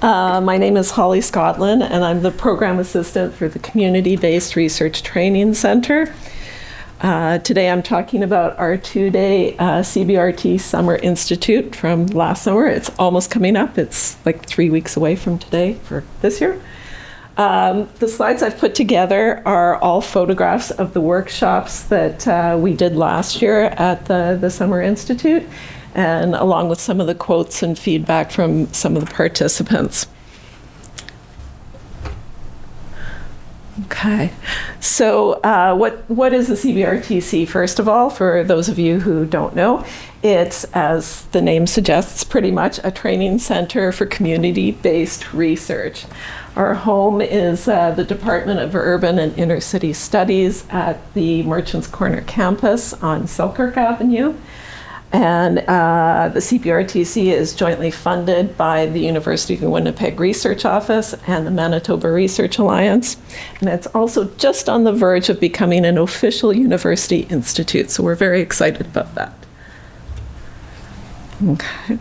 My name is Holly Scotland, and I'm the program assistant for the Community-Based Research Training Center. Today I'm talking about our two-day CBRT Summer Institute from last summer. It's almost coming up. It's like 3 weeks away from today for this year. The slides I've put together are all photographs of the workshops that we did last year at the Summer Institute, and along with some of the quotes and feedback from some of the participants. Okay, so what is the CBRTC? First of all, for those of you who don't know, it's, as the name suggests, pretty much a training center for community-based research. Our home is the Department of Urban and Inner City Studies at the Merchants Corner campus on Selkirk Avenue. And the CBRTC is jointly funded by the University of Winnipeg Research Office and the Manitoba Research Alliance. And it's also just on the verge of becoming an official university institute, so we're very excited about that. Okay.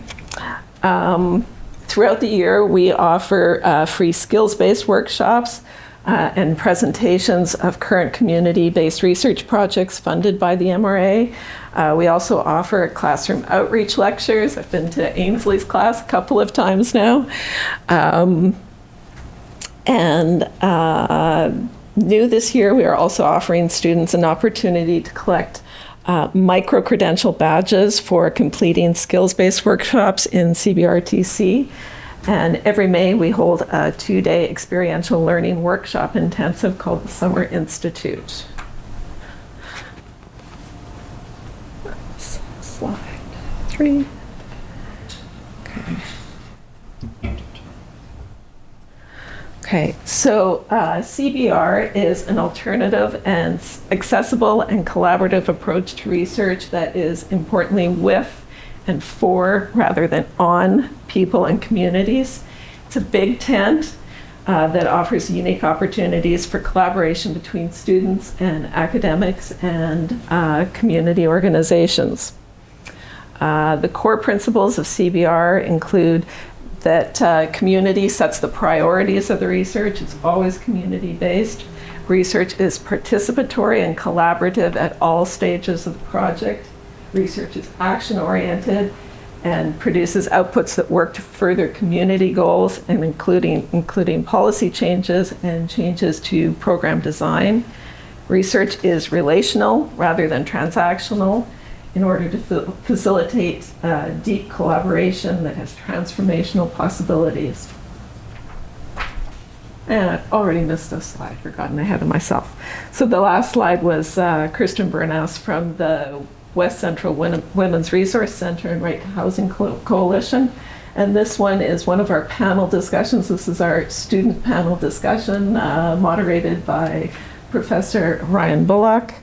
Throughout the year, we offer free skills-based workshops and presentations of current community-based research projects funded by the MRA. We also offer classroom outreach lectures. I've been to Ainsley's class a couple of times now. New this year, we are also offering students an opportunity to collect micro-credential badges for completing skills-based workshops in CBRTC. And every May, we hold a two-day experiential learning workshop intensive called the Summer Institute. That's slide 3. Okay, so CBR is an alternative and accessible and collaborative approach to research that is importantly with and for rather than on people and communities. It's a big tent that offers unique opportunities for collaboration between students and academics and community organizations. The core principles of CBR include that community sets the priorities of the research. It's always community-based. Research is participatory and collaborative at all stages of the project. Research is action-oriented and produces outputs that work to further community goals, and including policy changes and changes to program design. Research is relational rather than transactional in order to facilitate deep collaboration that has transformational possibilities. And I already missed a slide, gotten ahead of myself. So the last slide was Kirsten Bernas from the West Central Women's Resource Center and Right to Housing Coalition. And this one is one of our panel discussions. This is our student panel discussion moderated by Professor Ryan Bullock.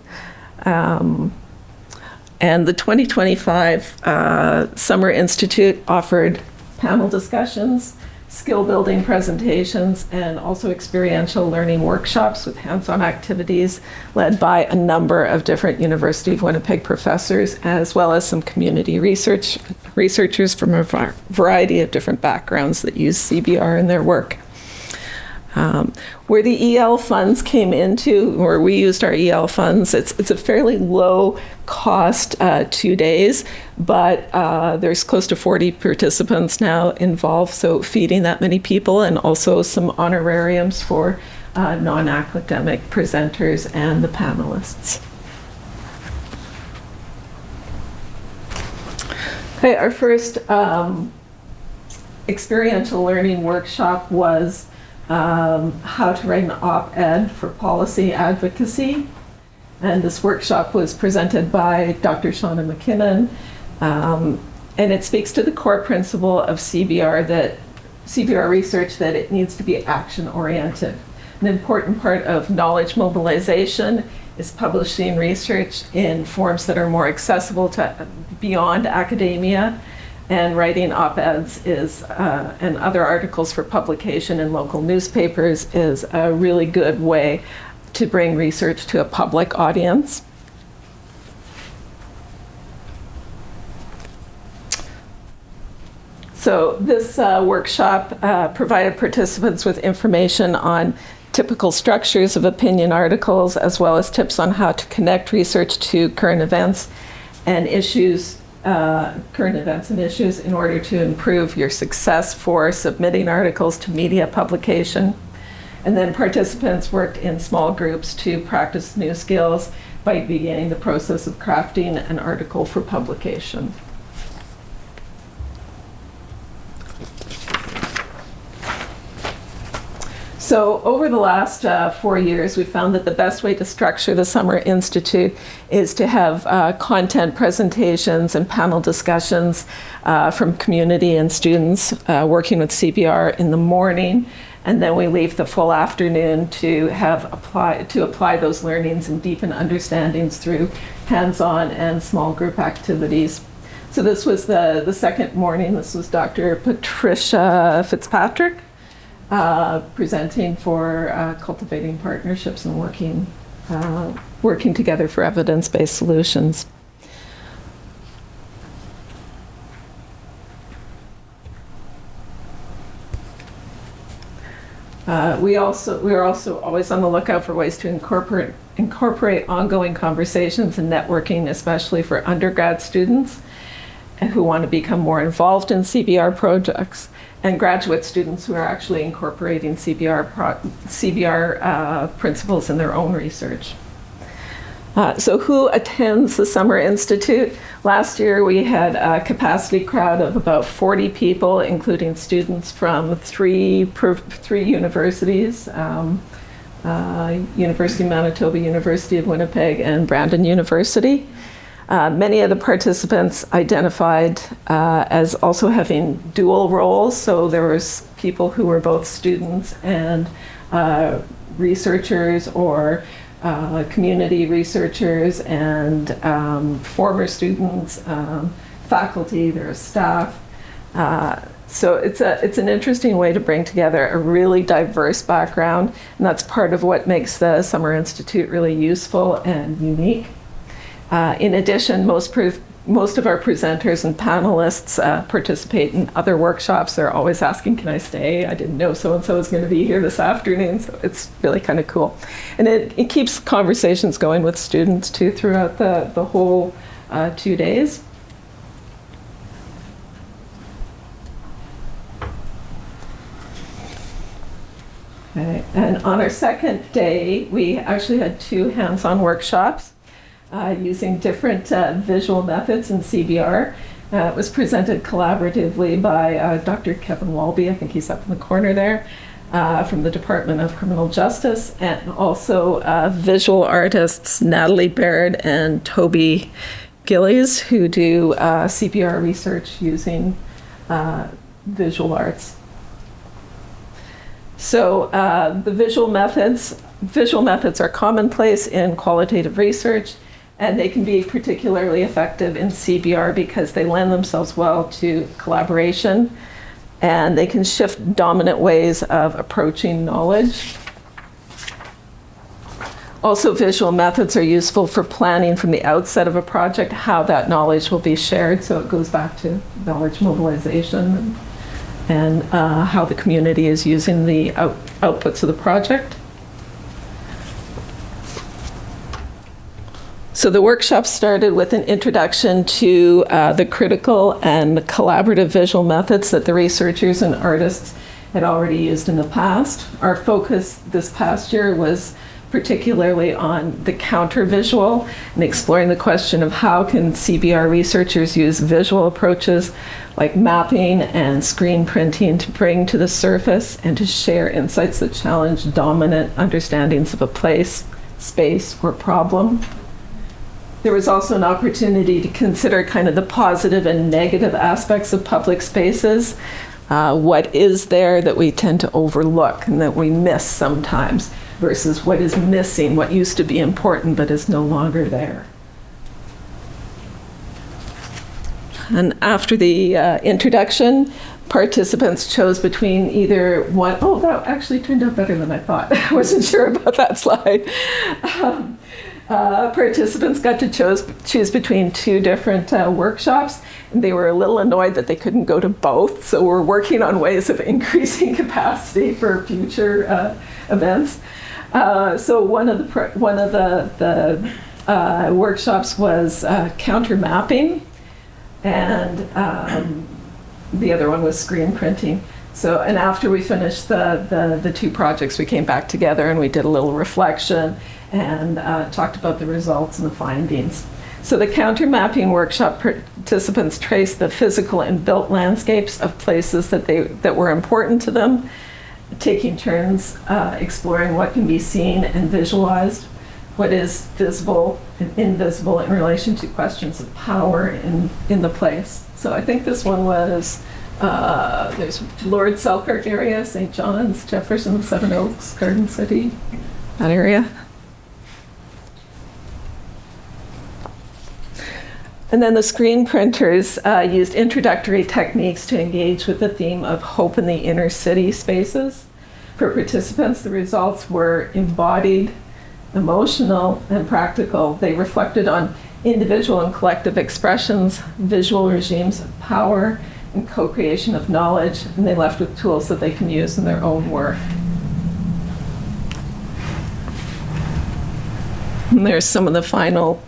And the 2025 Summer Institute offered panel discussions, skill building presentations, and also experiential learning workshops with hands-on activities led by a number of different University of Winnipeg professors, as well as some community researchers from a variety of different backgrounds that use CBR in their work. Where the EL funds came into, or we used our EL funds, it's a fairly low cost 2 days, but there's close to 40 participants now involved, so feeding that many people, and also some honorariums for non-academic presenters and the panelists. Okay, our first experiential learning workshop was how to write an op-ed for policy advocacy. And this workshop was presented by Dr. Shauna McKinnon. And it speaks to the core principle of CBR research, that it needs to be action-oriented. An important part of knowledge mobilization is publishing research in forms that are more accessible to beyond academia. And writing op-eds and other articles for publication in local newspapers is a really good way to bring research to a public audience. So this workshop provided participants with information on typical structures of opinion articles, as well as tips on how to connect research to current events and issues in order to improve your success for submitting articles to media publication. And then participants worked in small groups to practice new skills by beginning the process of crafting an article for publication. So over the last 4 years, we found that the best way to structure the Summer Institute is to have content presentations and panel discussions from community and students working with CBR in the morning, and then we leave the full afternoon to apply those learnings and deepen understandings through hands-on and small group activities. So this was the second morning. This was Dr. Patricia Fitzpatrick, presenting for cultivating partnerships and working together for evidence-based solutions. We are also always on the lookout for ways to incorporate ongoing conversations and networking, especially for undergrad students who want to become more involved in CBR projects, and graduate students who are actually incorporating CBR principles in their own research. So who attends the Summer Institute? Last year we had a capacity crowd of about 40 people, including students from three universities, University of Manitoba, University of Winnipeg, and Brandon University. Many of the participants identified as also having dual roles, so there was people who were both students and researchers, or community researchers and former students, faculty, there's staff. So it's an interesting way to bring together a really diverse background, and that's part of what makes the Summer Institute really useful and unique. In addition, most of our presenters and panelists participate in other workshops. They're always asking, can I stay? I didn't know so-and-so was going to be here this afternoon, so it's really kind of cool. And it keeps conversations going with students too throughout the whole 2 days. Okay. And on our second day, we actually had 2 hands-on workshops. Using different visual methods in CBR. It was presented collaboratively by Dr. Kevin Walby, I think he's up in the corner there, from the Department of Criminal Justice, and also visual artists Natalie Baird and Toby Gillies, who do CBR research using visual arts. So the visual methods are commonplace in qualitative research, and they can be particularly effective in CBR because they lend themselves well to collaboration, and they can shift dominant ways of approaching knowledge. Also, visual methods are useful for planning from the outset of a project how that knowledge will be shared, so it goes back to knowledge mobilization and how the community is using the outputs of the project. So the workshop started with an introduction to the critical and collaborative visual methods that the researchers and artists had already used in the past. Our focus this past year was particularly on the counter-visual and exploring the question of how can CBR researchers use visual approaches like mapping and screen printing to bring to the surface and to share insights that challenge dominant understandings of a place, space, or problem. There was also an opportunity to consider kind of the positive and negative aspects of public spaces. What is there that we tend to overlook and that we miss sometimes, versus what is missing, what used to be important but is no longer there. And after the introduction, participants chose between either one. Oh, that actually turned out better than I thought. I wasn't sure about that slide. Participants got to choose between two different workshops, and they were a little annoyed that they couldn't go to both. So we're working on ways of increasing capacity for future events. So one of the workshops was counter mapping, and the other one was screen printing. So, and after we finished the two projects, we came back together and we did a little reflection and talked about the results and the findings. So the counter mapping workshop participants traced the physical and built landscapes of places that were important to them, taking turns exploring what can be seen and visualized, what is visible and invisible in relation to questions of power in the place. So I think this one was, there's Lord Selkirk area, St. John's, Jefferson, Seven Oaks, Garden City, that area. And then the screen printers used introductory techniques to engage with the theme of hope in the inner city spaces. For participants, the results were embodied, emotional, and practical. They reflected on individual and collective expressions, visual regimes of power, and co-creation of knowledge, and they left with tools that they can use in their own work. And there's some of the final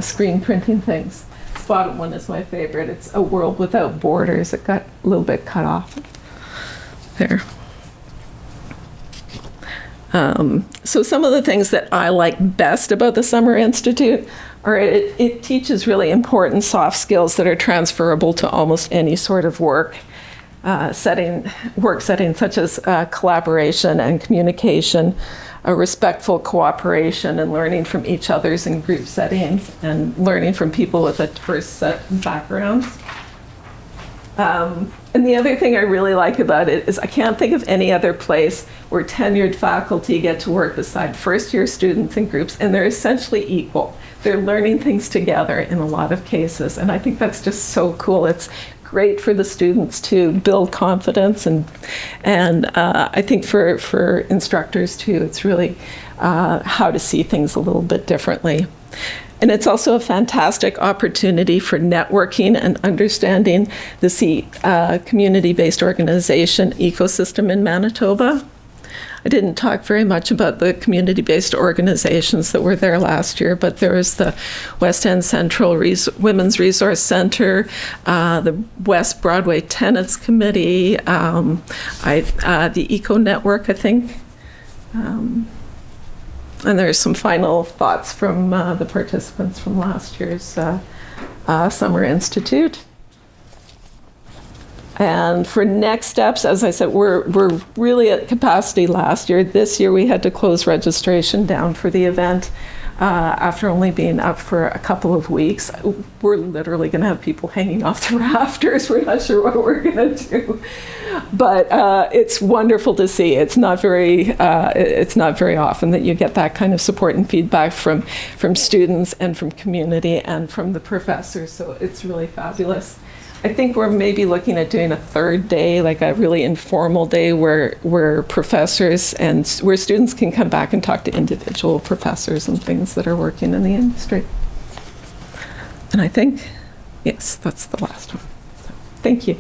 screen printing things. This bottom one is my favorite. It's A World Without Borders. It got a little bit cut off there. So some of the things that I like best about the Summer Institute are it teaches really important soft skills that are transferable to almost any sort of work setting such as collaboration and communication, a respectful cooperation and learning from each other's in group settings, and learning from people with a diverse set of backgrounds. And the other thing I really like about it is I can't think of any other place where tenured faculty get to work beside first-year students in groups, and they're essentially equal. They're learning things together in a lot of cases, and I think that's just so cool. It's great for the students to build confidence, and I think for instructors too, it's really how to see things a little bit differently. And it's also a fantastic opportunity for networking and understanding the community-based organization ecosystem in Manitoba. I didn't talk very much about the community-based organizations that were there last year, but there was the West End Central Women's Resource Center, the West Broadway Tenants Committee, the Eco Network, I think. And there's some final thoughts from the participants from last year's Summer Institute. And for next steps, as I said, we're really at capacity last year. This year we had to close registration down for the event after only being up for a couple of weeks. We're literally going to have people hanging off the rafters. We're not sure what we're going to do. But it's wonderful to see. It's not very often that you get that kind of support and feedback from students and from community and from the professors. So it's really fabulous. I think we're maybe looking at doing a third day, like a really informal day where professors and where students can come back and talk to individual professors and things that are working in the industry. And I think, yes, that's the last one. So, thank you.